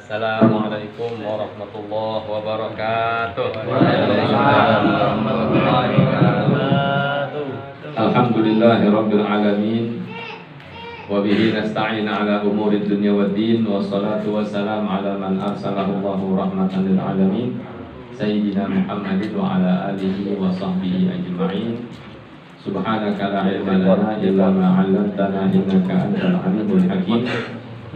Assalamualaikum warahmatullahi wabarakatuh. Alhamdulillahirabbil alamin. Wa bihi nasta'in ala umurid dunya waddin. Wassalatu wassalamu ala man arsalahu Allahu rahmatan lil alamin, Sayyidina Muhammadin wa ala alihi wa sahbihi ajma'in. Subhanaka la ilma lana illa ma 'allamtana innaka antal alimul hakim.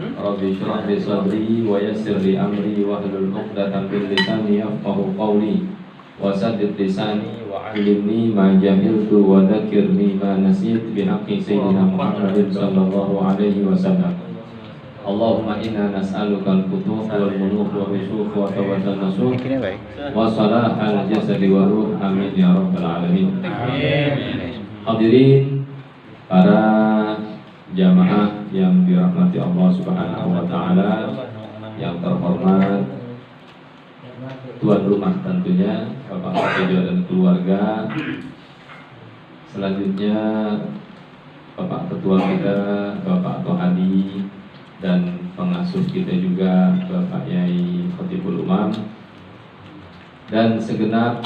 Rabbi shrah li sadri wa yassir li amri wahlul 'uqdatam min lisani yafqahu qawli wa saddid lisani wa 'allimni ma jahiltu wa dzakirni ma nasit bihaqqi sayyidina Muhammadin sallallahu alaihi wasallam. Allahumma inna nas'aluka al-futuh wal muluk wa rusuk wa tawatan nasuh wa salahal jasadi wa ruh, amin ya rabbal alamin. Hadirin para jamaah yang dirahmati Allah Subhanahu wa taala, yang terhormat tuan rumah tentunya Bapak Ketua dan keluarga. Selanjutnya Bapak Ketua kita Bapak Tohadi dan pengasuh kita juga Bapak Yai Khatibul Umam, dan segenap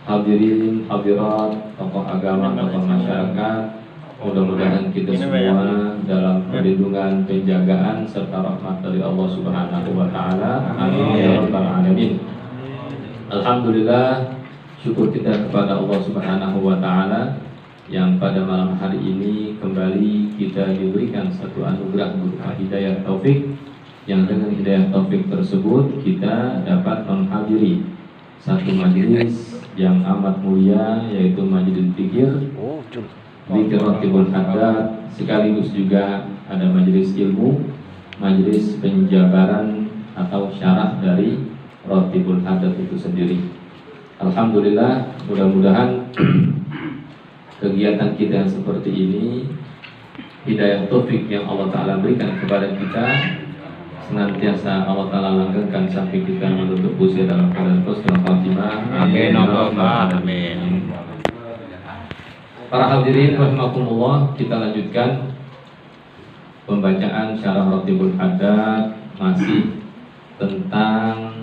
hadirin hadirat, tokoh agama, tokoh masyarakat. Mudah-mudahan kita semua dalam perlindungan, penjagaan serta rahmat dari Allah Subhanahu wa taala. Amin ya rabbal alamin. Alhamdulillah, syukur kita kepada Allah Subhanahu wa taala yang pada malam hari ini kembali kita diberikan satu anugerah berupa hidayah taufik, yang dengan hidayah taufik tersebut kita dapat menghadiri satu majelis yang amat mulia, yaitu majelis zikir, zikir Ratibul Haddad, sekaligus juga ada majelis ilmu, majelis penjabaran atau syarah dari Ratibul Haddad itu sendiri. Alhamdulillah, mudah-mudahan kegiatan kita yang seperti ini, hidayah taufik yang Allah Ta'ala berikan kepada kita, senantiasa Allah Ta'ala langgengkan sampai kita menutup usia dalam keadaan husnul khatimah. Amin. Amin. Para hadirin rahimakumullah, kita lanjutkan pembacaan syarah Ratibul Haddad, masih tentang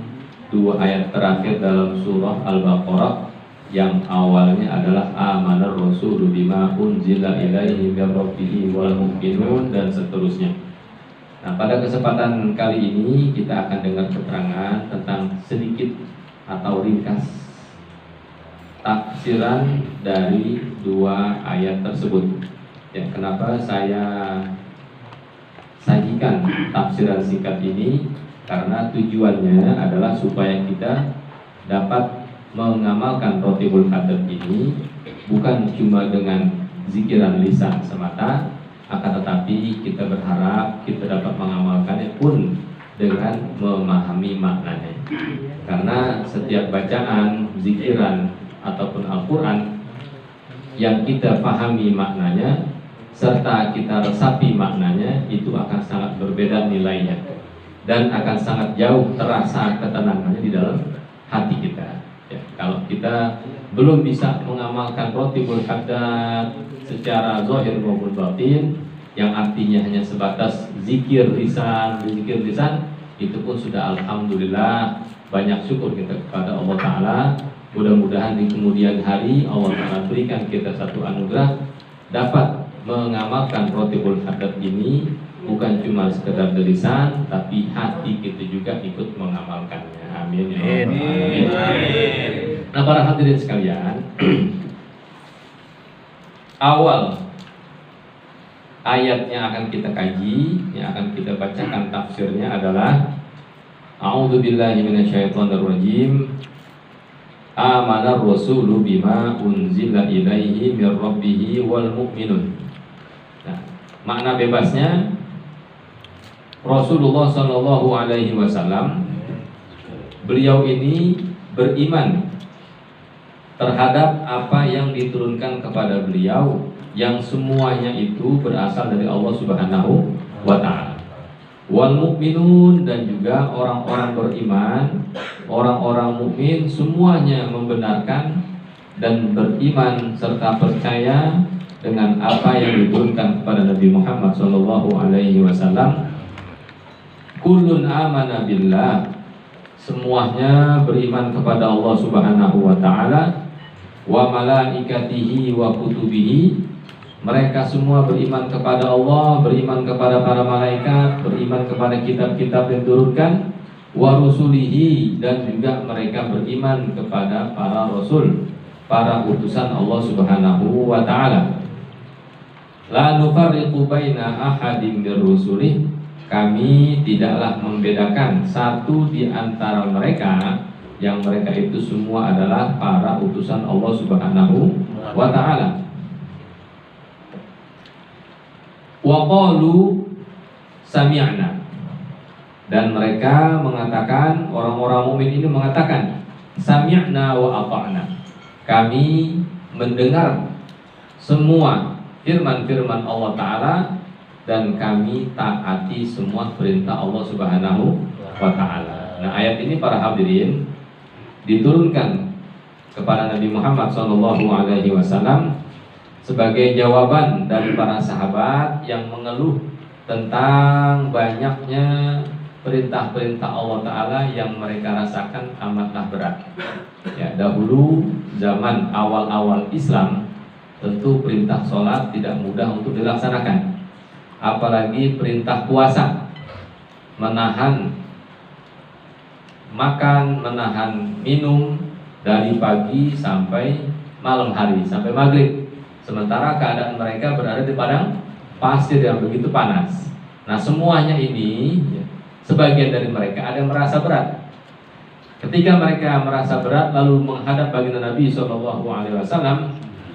dua ayat terakhir dalam surah Al-Baqarah yang awalnya adalah amanar rasulu bima unzila ilaihi min rabbih wal mu'minun dan seterusnya. Nah, pada kesempatan kali ini kita akan dengar keterangan tentang sedikit atau ringkas tafsiran dari dua ayat tersebut. Ya, kenapa saya sajikan tafsiran singkat ini? Karena tujuannya adalah supaya kita dapat mengamalkan Ratibul Haddad ini bukan cuma dengan zikiran lisan semata, akan tetapi kita berharap kita dapat mengamalkannya pun dengan memahami maknanya. Karena setiap bacaan, zikiran ataupun Al-Quran yang kita pahami maknanya serta kita resapi maknanya, itu akan sangat berbeda nilainya dan akan sangat jauh terasa ketenangannya di dalam hati kita. Ya, kalau kita belum bisa mengamalkan Ratibul Haddad secara zahir maupun batin, yang artinya hanya sebatas zikir lisan, itu pun sudah alhamdulillah, banyak syukur kita kepada Allah Ta'ala. Mudah-mudahan di kemudian hari Allah Ta'ala berikan kita satu anugerah dapat mengamalkan Ratibul Haddad ini bukan cuma sekedar lisan, tapi hati kita juga ikut mengamalkannya. Amin. Amin. Nah, para hadirin sekalian, awal ayat yang akan kita kaji, yang akan kita bacakan tafsirnya adalah A'udzubillahi minasyaitonirrajim. Amanar rasulu bima unzila ilaihi mir rabbih wal mu'minun. Nah, makna bebasnya, Rasulullah Shallallahu Alaihi Wasallam, beliau ini beriman terhadap apa yang diturunkan kepada beliau, yang semuanya itu berasal dari Allah Subhanahu wa Ta'ala. Wal mu'minun, dan juga orang-orang beriman, orang-orang mukmin semuanya membenarkan dan beriman serta percaya dengan apa yang diturunkan kepada Nabi Muhammad SAW kullun amana billah, semuanya beriman kepada Allah Subhanahu wa taala, wa malaikatihi wa kutubihi, mereka semua beriman kepada Allah, beriman kepada para malaikat, beriman kepada kitab-kitab yang diturunkan, wa rusulihi, dan juga mereka beriman kepada para rasul, para utusan Allah Subhanahu wa taala. La nufarriqu baina ahadin mir rusulih, kami tidaklah membedakan satu di antara mereka, yang mereka itu semua adalah para utusan Allah Subhanahu wa taala. Wa qalu sami'na, dan mereka mengatakan, orang-orang mukmin ini mengatakan, sami'na wa ata'na, kami mendengar semua firman-firman Allah Ta'ala dan kami taati semua perintah Allah Subhanahu wa Ta'ala. Nah, ayat ini para hadirin diturunkan kepada Nabi Muhammad SAW sebagai jawaban dari para sahabat yang mengeluh tentang banyaknya perintah-perintah Allah Ta'ala yang mereka rasakan amatlah berat. Ya, dahulu zaman awal-awal Islam, tentu perintah sholat tidak mudah untuk dilaksanakan, apalagi perintah puasa, menahan makan, menahan minum dari pagi sampai malam hari, sampai maghrib, sementara keadaan mereka berada di padang pasir yang begitu panas. Nah, semuanya ini, sebagian dari mereka ada yang merasa berat. Ketika mereka merasa berat, lalu menghadap baginda Nabi SAW,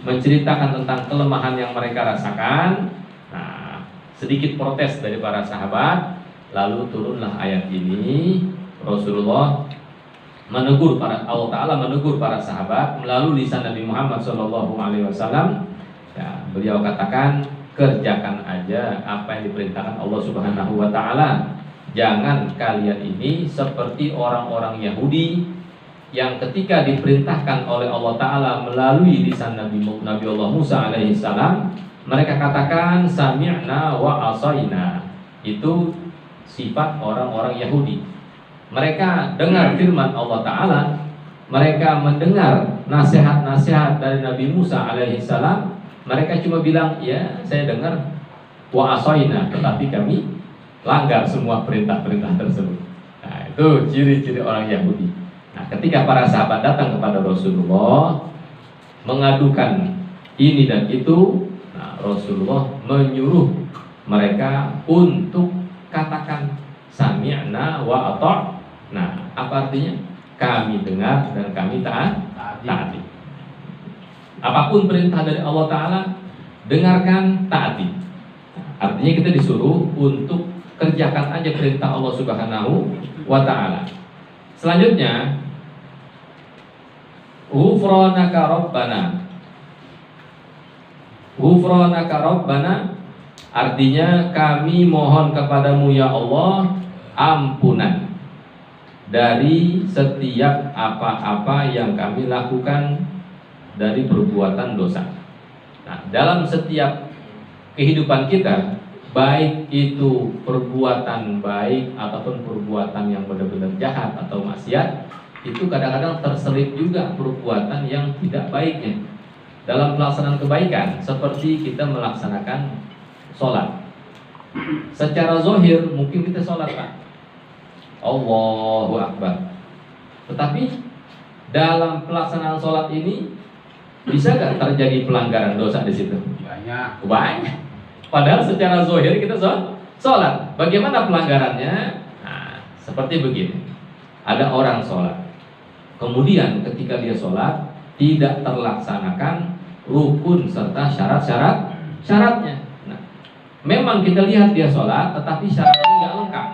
menceritakan tentang kelemahan yang mereka rasakan. Nah, sedikit protes dari para sahabat, lalu turunlah ayat ini. Rasulullah menegur Allah Ta'ala menegur para sahabat melalui lisan Nabi Muhammad SAW. Ya, beliau katakan, kerjakan aja apa yang diperintahkan Allah Subhanahu wa Ta'ala. Jangan kalian ini seperti orang-orang Yahudi yang ketika diperintahkan oleh Allah Ta'ala melalui lisan Nabi Allah Musa alaihissalam, mereka katakan sami'na wa asaina. Itu sifat orang-orang Yahudi. Mereka dengar firman Allah Ta'ala, mereka mendengar nasihat-nasihat dari Nabi Musa alaihissalam, mereka cuma bilang, ya saya dengar, wa asaina, tetapi kami langgar semua perintah-perintah tersebut. Nah, itu ciri-ciri orang Yahudi. Nah, ketika para sahabat datang kepada Rasulullah mengadukan ini dan itu, nah, Rasulullah menyuruh mereka untuk katakan sami'na wa ata'. Nah, apa artinya? Kami dengar dan kami taati. Apapun perintah dari Allah Ta'ala, dengarkan, taati. Artinya kita disuruh untuk kerjakan aja perintah Allah Subhanahu wa Ta'ala. Selanjutnya, ghufranaka rabbana. Ghufranaka rabbana artinya kami mohon kepadamu ya Allah ampunan dari setiap apa-apa yang kami lakukan dari perbuatan dosa. Nah, dalam setiap kehidupan kita, baik itu perbuatan baik ataupun perbuatan yang benar-benar jahat atau maksiat, itu kadang-kadang terselip juga perbuatan yang tidak baiknya. Dalam pelaksanaan kebaikan, seperti kita melaksanakan sholat, secara zahir mungkin kita sholat, Pak, Allahu Akbar, tetapi dalam pelaksanaan sholat ini bisa gak terjadi pelanggaran dosa di situ? Banyak. Padahal secara zahir kita sholat. Bagaimana pelanggarannya? Nah, seperti begini. Ada orang sholat, kemudian ketika dia sholat tidak terlaksanakan rukun serta syaratnya. Nah, memang kita lihat dia sholat, tetapi syaratnya tidak lengkap.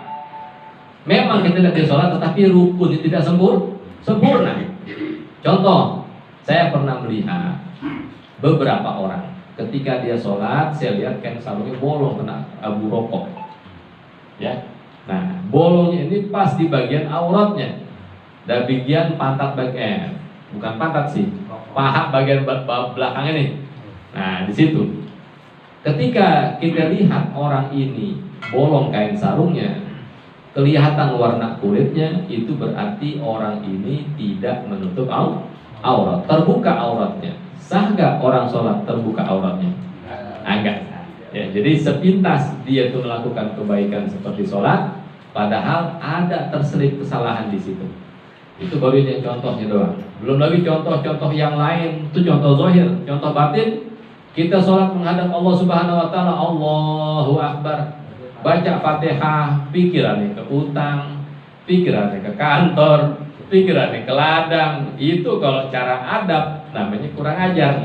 Memang kita lihat dia sholat, tetapi rukun tidak sempurna. Contoh, saya pernah melihat beberapa orang ketika dia sholat, saya lihat kain sarungnya bolong kena abu rokok. Ya, nah bolongnya ini pas di bagian auratnya, dan bagian pantat bagian, bukan pantat sih, paha bagian belakang ini. Nah di situ, ketika kita lihat orang ini bolong kain sarungnya, kelihatan warna kulitnya, itu berarti orang ini tidak menutup aurat, terbuka auratnya. Sah nggak orang sholat terbuka auratnya? Enggak. Ya, jadi sepintas dia tuh melakukan kebaikan seperti sholat, padahal ada terselip kesalahan di situ. Itu baru yang contohnya doang. Belum lagi contoh-contoh yang lain. Itu contoh zahir, contoh batin. Kita sholat menghadap Allah Subhanahu Wa Taala, Allahu Akbar, baca Fatihah, pikirannya ke utang, pikirannya ke kantor, pikirannya ke ladang. Itu kalau cara adab namanya kurang ajar.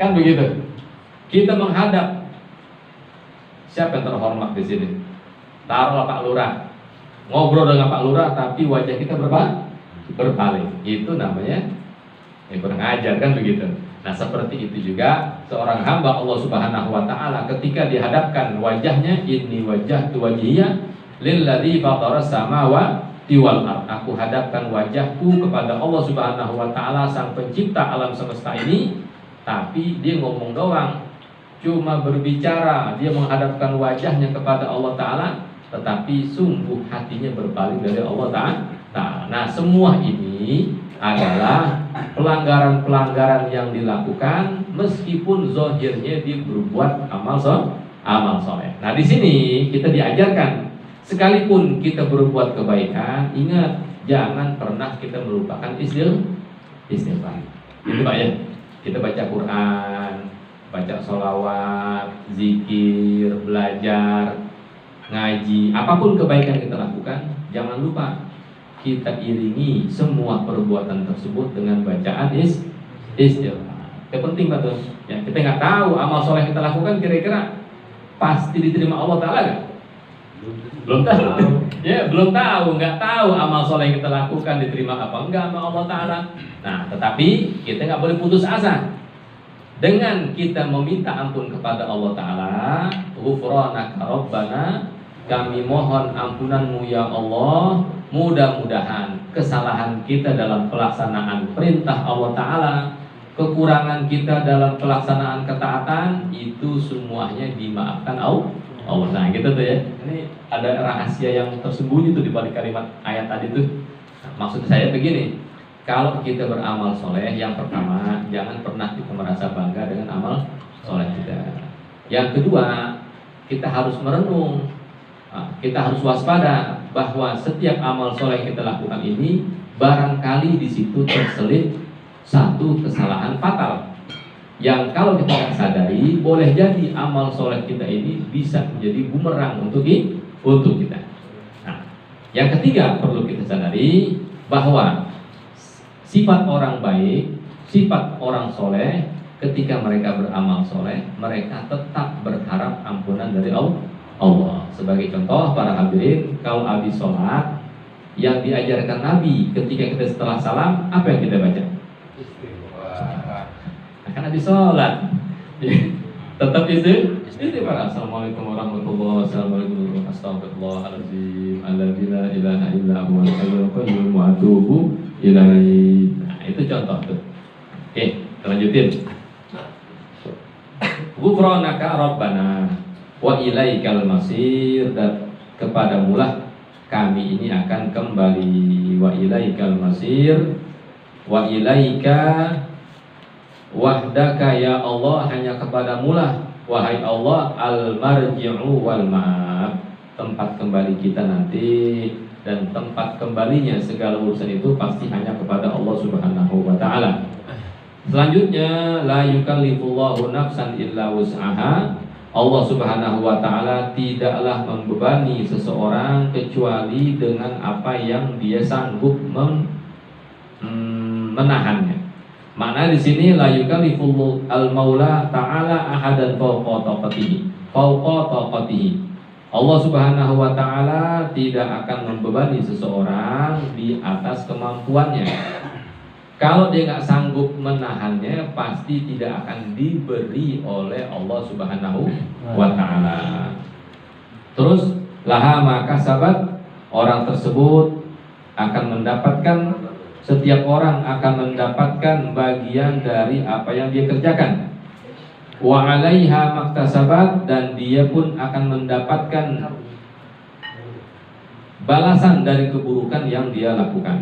Kan begitu. Kita menghadap, siapa yang terhormat di sini? Taruhlah Pak Lurah. Ngobrol dengan Pak Lurah tapi wajah kita berpaling. Itu namanya kurang ajar, kan begitu. Nah, seperti itu juga seorang hamba Allah Subhanahu Wa Taala ketika dihadapkan wajahnya, ini wajah tu wajhiyya lilladzi fataras samawati wal ardh. Aku hadapkan wajahku kepada Allah Subhanahu Wa Taala, sang pencipta alam semesta ini. Tapi dia ngomong doang, cuma berbicara, dia menghadapkan wajahnya kepada Allah Ta'ala, tetapi sungguh hatinya berpaling dari Allah Ta'ala. Nah, semua ini adalah pelanggaran-pelanggaran yang dilakukan meskipun zahirnya dia berbuat amal soleh. Nah, di sini kita diajarkan, sekalipun kita berbuat kebaikan, ingat jangan pernah kita melupakan istighfar. Itu Pak ya. Kita baca Quran, baca sholawat, zikir, belajar, ngaji, apapun kebaikan kita lakukan, jangan lupa kita iringi semua perbuatan tersebut dengan bacaan istighfar. Itu penting betul. Ya, kita nggak tahu amal soleh kita lakukan kira-kira pasti diterima Allah Ta'ala nggak? Belum tahu. Ya, belum tahu, nggak tahu amal soleh yang kita lakukan diterima apa enggak sama Allah Ta'ala. Nah, tetapi kita nggak boleh putus asa. Dengan kita meminta ampun kepada Allah Ta'ala, ghufranaka Rabbana, kami mohon ampunanmu ya Allah. Mudah-mudahan kesalahan kita dalam pelaksanaan perintah Allah Ta'ala, kekurangan kita dalam pelaksanaan ketaatan, itu semuanya dimaafkan Allah. Nah gitu tuh ya. Ini ada rahasia yang tersembunyi tuh di balik kalimat ayat tadi tuh. Nah, maksud saya begini, kalau kita beramal soleh, yang pertama jangan pernah kita merasa bangga dengan amal soleh kita. Yang kedua, kita harus merenung, kita harus waspada bahwa setiap amal soleh yang kita lakukan ini barangkali di situ terselip satu kesalahan fatal yang kalau kita nggak sadari, boleh jadi amal soleh kita ini bisa menjadi bumerang untuk kita. Nah, yang ketiga perlu kita sadari bahwa sifat orang baik, sifat orang soleh, ketika mereka beramal soleh, mereka tetap berharap ampunan dari Allah. Sebagai contoh para hadirin, kalau habis sholat, yang diajarkan Nabi ketika kita setelah salam, apa yang kita baca? Kan habis sholat tetap istighfar. Assalamualaikum warahmatullahi wabarakatuh. Astagfirullahaladzim, la ilaha illa huwal hayyul qayyum wa atubu ilaihi. Nah, itu contoh tuh. Oke, kita lanjutin. Ghufranaka Rabbana wa ilaikal masir, dan kepadamu lah kami ini akan kembali. Wa ilaikal masir, wa ilaika wahdaka ya Allah, hanya kepadamu lah wahai Allah al-marji'u wal ma'ab, tempat kembali kita nanti, dan tempat kembalinya segala urusan itu pasti hanya kepada Allah Subhanahu wa Ta'ala. Selanjutnya, la yukallifullahu nafsan illa wus'aha, Allah Subhanahu wa Ta'ala tidaklah membebani seseorang kecuali dengan apa yang dia sanggup menahannya. Makna di sini la yukallifullahu al-maula ta'ala ahadan fawqa taqatihi. Allah Subhanahu wa Ta'ala tidak akan membebani seseorang di atas kemampuannya. Kalau dia nggak sanggup menahannya, pasti tidak akan diberi oleh Allah Subhanahu wa Ta'ala. Terus laha maka sabat, orang tersebut akan mendapatkan, setiap orang akan mendapatkan bagian dari apa yang dia kerjakan. Wa 'alaiha maktasabat, dan dia pun akan mendapatkan balasan dari keburukan yang dia lakukan.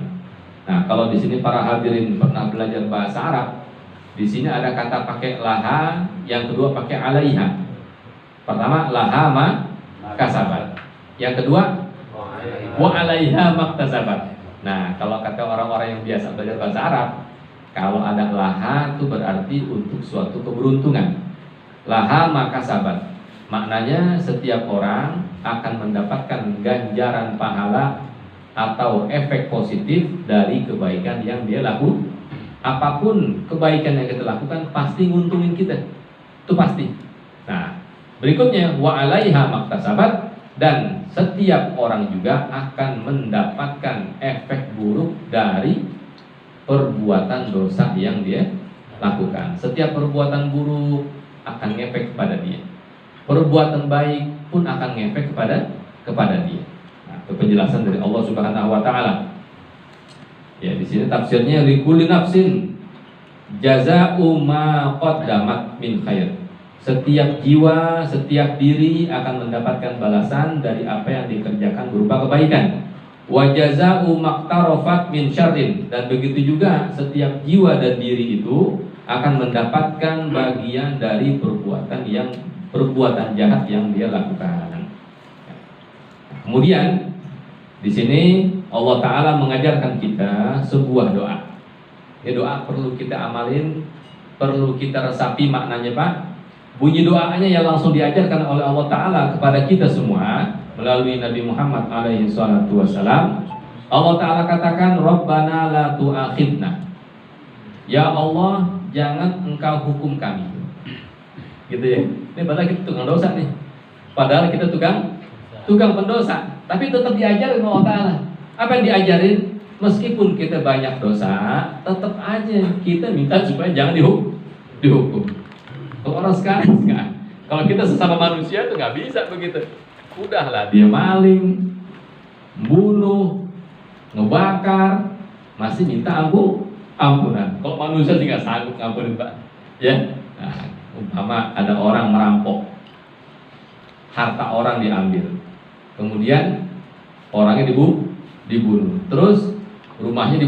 Nah, kalau di sini para hadirin pernah belajar bahasa Arab, di sini ada kata pakai laha, yang kedua pakai alaiha. Pertama laha ma kasabat, yang kedua wa alaiha maktasabat. Nah, kalau kata orang-orang yang biasa belajar bahasa Arab, kalau ada laha itu berarti untuk suatu keberuntungan. Laha makasabat, maknanya setiap orang akan mendapatkan ganjaran pahala atau efek positif dari kebaikan yang dia lakukan. Apapun kebaikan yang kita lakukan pasti nguntungin kita, itu pasti. Nah, berikutnya wa alaiha maktasabat, dan setiap orang juga akan mendapatkan efek buruk dari perbuatan dosa yang dia lakukan. Setiap perbuatan buruk akan ngefek kepada dia. Perbuatan baik pun akan ngefek kepada dia. Nah, itu penjelasan dari Allah Subhanahu wa taala. Ya, di sini tafsirnya likulli nafsin jazaa'u ma qaddamat min khair. Setiap jiwa, setiap diri akan mendapatkan balasan dari apa yang dikerjakan berupa kebaikan. Wa jazaa'u maqtarafat min syarrin, dan begitu juga setiap jiwa dan diri itu akan mendapatkan bagian dari perbuatan jahat yang dia lakukan. Kemudian di sini Allah Ta'ala mengajarkan kita sebuah doa. Ini doa perlu kita amalin, perlu kita resapi maknanya, Pak. Bunyi doanya yang langsung diajarkan oleh Allah Ta'ala kepada kita semua melalui Nabi Muhammad alaihi salatu wassalam. Allah Ta'ala katakan, Rabbana la tu'akhidna. Ya Allah, jangan engkau hukum kami. Gitu ya. Ini padahal kita tukang dosa nih. Padahal kita tukang pendosa, tapi tetap diajarin Allah Ta'ala. Apa yang diajarin? Meskipun kita banyak dosa, tetap aja kita minta supaya jangan dihukum. Kalau orang sekarang, kalau kita sesama manusia itu nggak bisa begitu. Udahlah, dia maling, bunuh, ngebakar, masih minta ampunan. Kalau manusia sih nggak sanggup ngampunin, Pak. Ya, nah, umpama ada orang merampok, harta orang diambil, kemudian orangnya dibunuh, terus rumahnya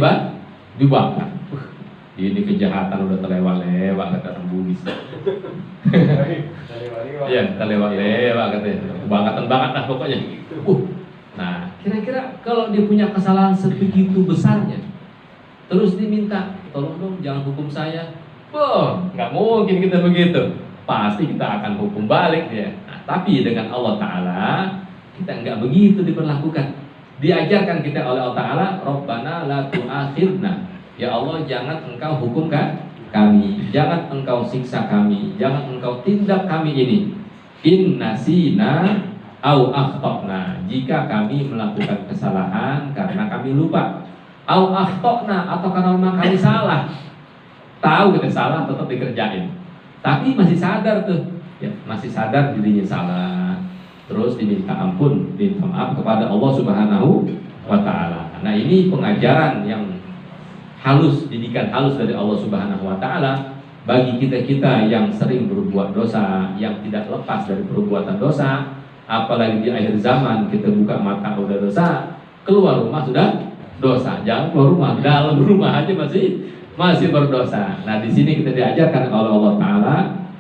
dibakar. Ini kejahatan udah terlewat-lewat, kata orang Bugis. Ya, terlewat-lewat katanya. Kebangetan banget lah pokoknya. Nah, kira-kira kalau dia punya kesalahan sebegitu besarnya, terus diminta, tolong dong jangan hukum saya. Nggak mungkin kita begitu. Pasti kita akan hukum balik dia. Nah, tapi dengan Allah Ta'ala kita nggak begitu diperlakukan. Diajarkan kita oleh Allah Ta'ala, Rabbana la tu'akhidna. Ya Allah, jangan engkau hukum kami, jangan engkau siksa kami, jangan engkau tindak kami ini. In nasina au akhtana, jika kami melakukan kesalahan karena kami lupa. Au akhtana, atau karena memang kami salah. Tahu kita salah tetap dikerjain, tapi masih sadar tuh, ya, masih sadar dirinya salah. Terus diminta ampun, minta maaf kepada Allah Subhanahu wa Ta'ala. Nah, ini pengajaran yang halus, didikan halus dari Allah Subhanahu wa Ta'ala bagi kita-kita yang sering berbuat dosa, yang tidak lepas dari perbuatan dosa. Apalagi di akhir zaman kita buka mata udah dosa, keluar rumah sudah dosa. Jangan keluar rumah, dalam rumah aja masih berdosa. Nah, di sini kita diajarkan oleh Allah Ta'ala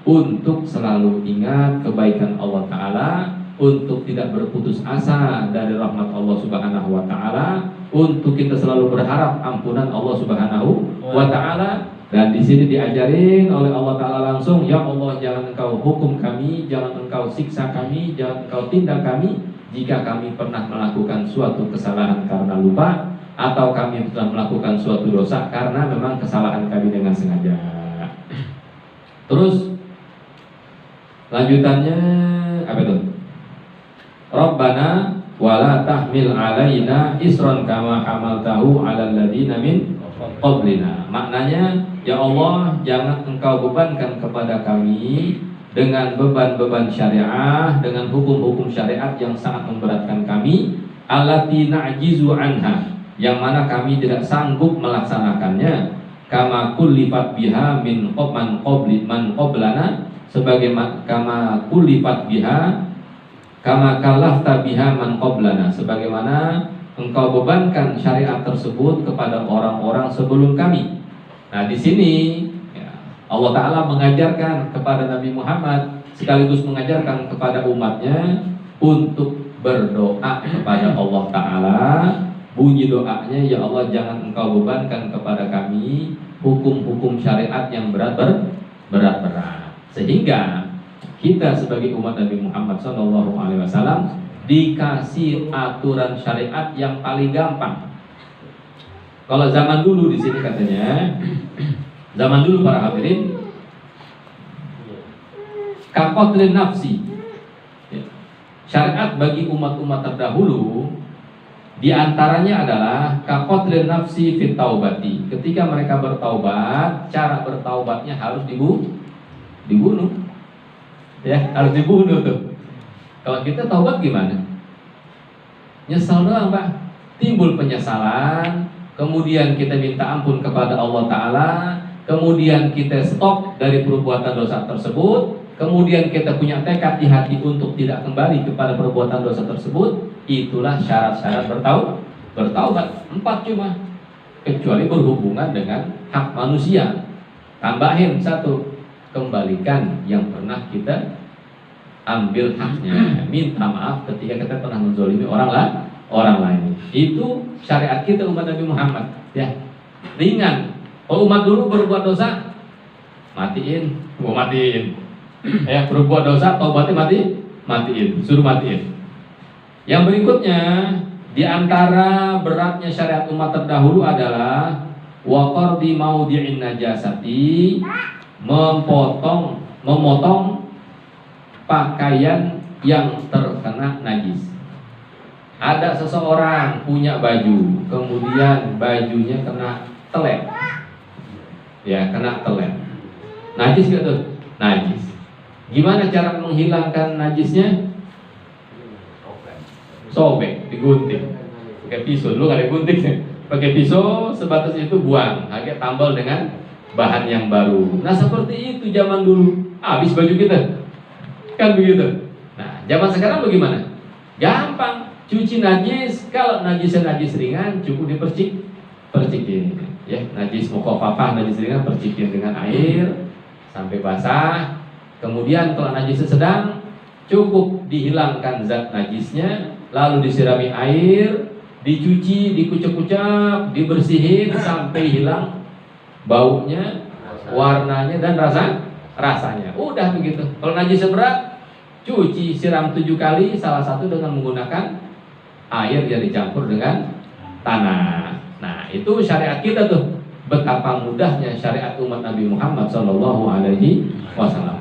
untuk selalu ingat kebaikan Allah Ta'ala, untuk tidak berputus asa dari rahmat Allah Subhanahu wa Ta'ala, untuk kita selalu berharap ampunan Allah Subhanahu wa Ta'ala. Dan di sini diajarin oleh Allah Ta'ala langsung, ya Allah, jangan engkau hukum kami, jangan engkau siksa kami, jangan engkau tindak kami jika kami pernah melakukan suatu kesalahan karena lupa, atau kami telah melakukan suatu dosa karena memang kesalahan kami dengan sengaja. Terus lanjutannya apa itu? Rabbana wala tahmil alaina isran kama hamaltahu alal ladina min qablina. Maknanya, ya Allah, jangan engkau bebankan kepada kami dengan beban-beban syariah, dengan hukum-hukum syariat yang sangat memberatkan kami, allati na'jizu anha, yang mana kami tidak sanggup melaksanakannya, kama kullifat biha min man qablana, sebagaimana kama kullifat biha kama kallafta biha man qablana, sebagaimana engkau bebankan syariat tersebut kepada orang-orang sebelum kami. Nah, di sini ya, Allah Ta'ala mengajarkan kepada Nabi Muhammad sekaligus mengajarkan kepada umatnya untuk berdoa kepada Allah Ta'ala. Bunyi doanya, ya Allah, jangan engkau bebankan kepada kami hukum-hukum syariat yang berat-berat, sehingga kita sebagai umat Nabi Muhammad SAW dikasih aturan syariat yang paling gampang. Kalau zaman dulu di sini katanya, zaman dulu para hadirin, kaqatlin nafsi, syariat bagi umat-umat terdahulu diantaranya adalah kaqatlin nafsi fit taubati. Ketika mereka bertaubat, cara bertaubatnya harus dibunuh. Ya, harus dibunuh tuh. Kalau kita taubat gimana? Nyesal doang, Pak. Timbul penyesalan, kemudian kita minta ampun kepada Allah Ta'ala, kemudian kita stop dari perbuatan dosa tersebut, kemudian kita punya tekad di hati untuk tidak kembali kepada perbuatan dosa tersebut. Itulah syarat-syarat bertaubat. 4 cuma, kecuali berhubungan dengan hak manusia. Tambahin 1, kembalikan yang pernah kita ambil haknya, minta maaf ketika kita pernah menzalimi orang lain. Itu syariat kita umat Nabi Muhammad, ya. Ringan. Kalau umat dulu berbuat dosa, matiin. Ya, berbuat dosa, taubatnya matiin, suruh matiin. Yang berikutnya, di antara beratnya syariat umat terdahulu adalah waqardi maudi'in najasati, memotong pakaian yang terkena najis. Ada seseorang punya baju, kemudian bajunya kena telet. Ya, kena telet. Najis gak tuh? Najis. Gimana cara menghilangkan najisnya? Sobek, digunting. Pakai pisau, dulu gak ada gunting. Pakai pisau, sebatas itu buang, agak tambal dengan bahan yang baru. Nah, seperti itu zaman dulu. Habis baju kita. Kan begitu. Nah, zaman sekarang bagaimana? Gampang, cuci najis. Kalau najisnya najis ringan, cukup percikin. Ya, najis mukhafafah, najis ringan, percikin dengan air sampai basah. Kemudian kalau najisnya sedang, cukup dihilangkan zat najisnya, lalu disirami air, dicuci, dikucek-kucek, dibersihin sampai hilang baunya, warnanya dan rasanya. Udah begitu. Kalau najisnya berat, cuci, siram 7 kali, salah satu dengan menggunakan air yang dicampur dengan tanah. Nah, itu syariat kita tuh. Betapa mudahnya syariat umat Nabi Muhammad SAW.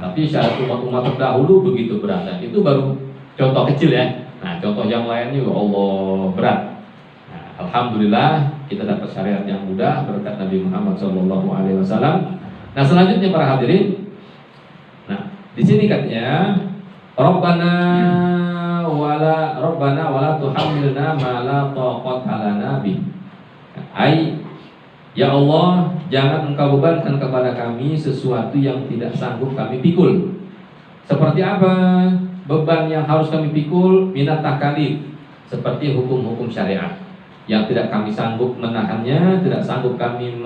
Tapi syariat umat-umat terdahulu begitu berat. Itu baru contoh kecil ya. Nah, contoh yang lainnya juga Allah berat. Nah, alhamdulillah kita dapat syariat yang mudah berkat Nabi Muhammad SAW. Nah, selanjutnya para hadirin. Nah, di sini katanya Rabbana wala tuhammilna ma la taqata lana bi. Ai, ya Allah, jangan engkau bebankan kepada kami sesuatu yang tidak sanggup kami pikul. Seperti apa beban yang harus kami pikul? Minat takalif, seperti hukum-hukum syariat yang tidak kami sanggup menahannya, tidak sanggup kami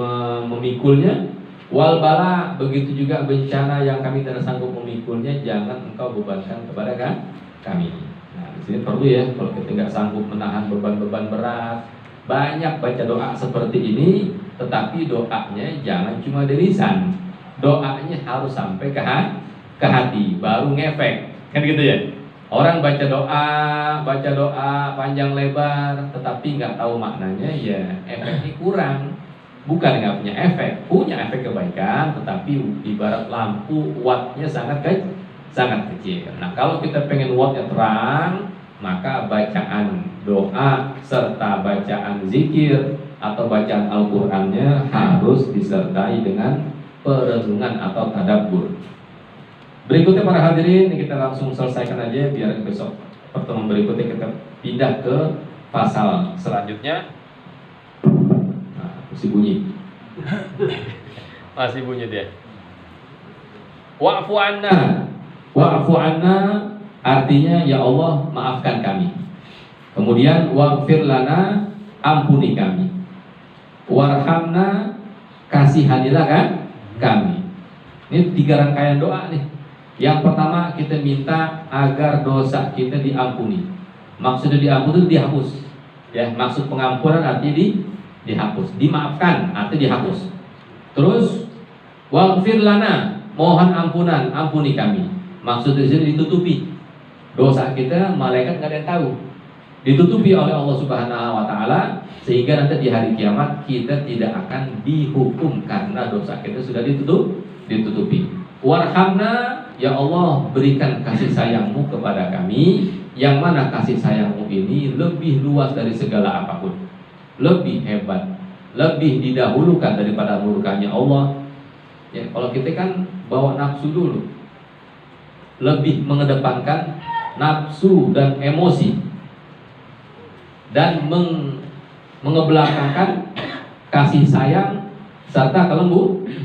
memikulnya. Wal bala, begitu juga bencana yang kami tidak sanggup memikulnya, jangan engkau bebankan kepada kami. Nah, di sini perlu ya, kalau kita nggak sanggup menahan beban-beban berat, banyak baca doa seperti ini, tetapi doanya jangan cuma di lisan, doanya harus sampai ke hati, baru ngefek, kan gitu ya. Orang baca doa panjang lebar, tetapi nggak tahu maknanya, ya efeknya kurang. Bukan nggak punya efek kebaikan, tetapi ibarat lampu wattnya sangat kecil. Nah, kalau kita pengen wattnya terang, maka bacaan doa serta bacaan zikir atau bacaan Al-Qur'annya harus disertai dengan perenungan atau tadabbur. Berikutnya para hadirin, kita langsung selesaikan aja biar besok pertemuan berikutnya kita pindah ke pasal selanjutnya. Masih bunyi. Masih bunyi dia. Wa'fu anna artinya ya Allah maafkan kami. Kemudian waghfir lana, ampuni kami. Warhamna, kasihanilah kan kami. Ini 3 rangkaian doa nih. Yang pertama kita minta agar dosa kita diampuni. Maksudnya diampuni itu dihapus. Ya, maksud pengampunan artinya dihapus, dimaafkan artinya dihapus. Terus waghfir lana, mohon ampunan, ampuni kami. Maksudnya di sini ditutupi. Dosa kita malaikat nggak ada yang tahu. Ditutupi oleh Allah Subhanahu wa taala sehingga nanti di hari kiamat kita tidak akan dihukum karena dosa kita sudah ditutupi. Warhamna, ya Allah berikan kasih sayang-Mu kepada kami, yang mana kasih sayang-Mu ini lebih luas dari segala apapun, lebih hebat, lebih didahulukan daripada murkanya Allah. Ya, kalau kita kan bawa nafsu dulu, lebih mengedepankan nafsu dan emosi, dan mengebelakangkan kasih sayang serta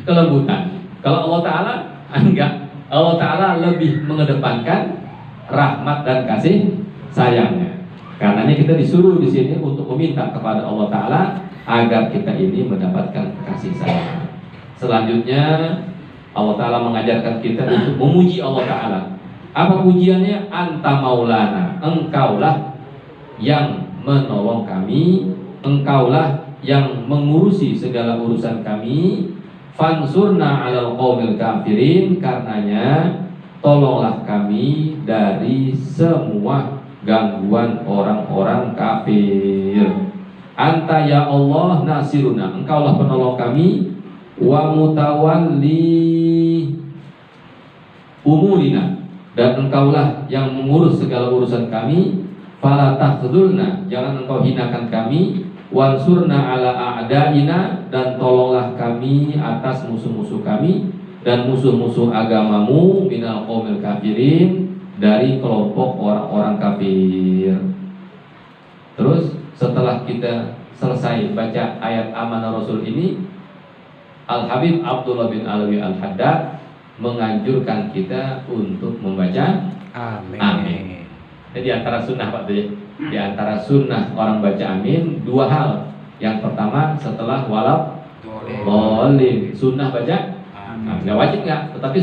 kelembutan. Kalau Allah Ta'ala enggak, Allah Ta'ala lebih mengedepankan rahmat dan kasih sayangnya. Karenanya kita disuruh di sini untuk meminta kepada Allah Ta'ala agar kita ini mendapatkan kasih sayang. Selanjutnya Allah Ta'ala mengajarkan kita untuk memuji Allah Ta'ala. Apa pujiannya? Anta maulana, engkaulah yang menolong kami, engkaulah yang mengurusi segala urusan kami. Fansurna 'alal qaumil kafirin, karenanya tolonglah kami dari semua gangguan orang-orang kafir. Anta ya Allah nasiruna, engkaulah penolong kami, wa mutawalli umurina, dan engkaulah yang mengurus segala urusan kami. Fala tahzulna, jangan engkau hinakan kami. Wansurna ala a'daina, dan tolonglah kami atas musuh-musuh kami dan musuh-musuh agamamu, minal qaumil kafirin, dari kelompok orang-orang kafir. Terus setelah kita selesai baca ayat amanah Rasul ini, Al-Habib Abdullah bin Alawi Al-Haddad menganjurkan kita untuk membaca amin. Jadi antara sunnah Pak Tuh, di antara sunnah orang baca amin 2 hal. Yang pertama setelah walad dolim, sunnah baca amin. Nggak wajib nggak, tetapi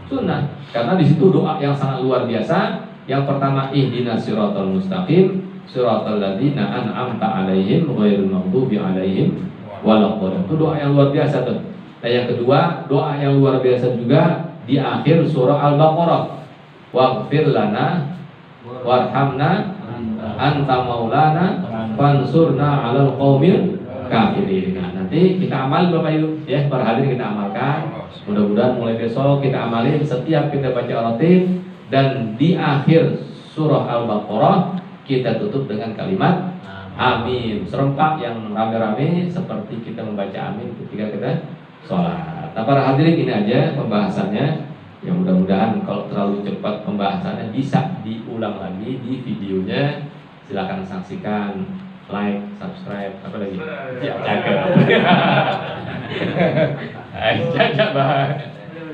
sunnah. Karena di situ doa yang sangat luar biasa. Yang pertama ihdinas siratal mustaqim, siratal ladzina an'amta 'alaihim ghairil maghdubi 'alaihim waladdallin. Itu doa yang luar biasa tuh. Nah, yang kedua, doa yang luar biasa juga di akhir surah Al-Baqarah. Waghfir lana warhamna anta maulana fansurna 'alal qaumil kafirin. Nah, nanti kita amal Bapak Ibu ya, para hadirin kita amalkan. Mudah-mudahan mulai besok kita amalin setiap kita baca ratib, dan di akhir surah Al-Baqarah kita tutup dengan kalimat amin serempak yang rame-rame seperti kita membaca amin ketika kita sholat. Nah, para hadirin, ini aja pembahasannya. Ya, mudah-mudahan kalau terlalu cepat pembahasannya bisa diulang lagi di videonya. Silakan saksikan, like, subscribe, apa lagi? Ya, jaga Bang.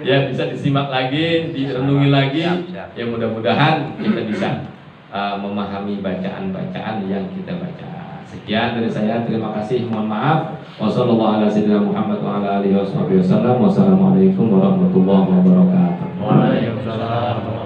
Ya, bisa disimak lagi, direnungi lagi. Ya, mudah-mudahan kita bisa memahami bacaan-bacaan yang kita baca. Sekian dari saya, terima kasih, mohon maaf. Wassalamualaikum warahmatullahi wabarakatuh. Waalaikumsalam.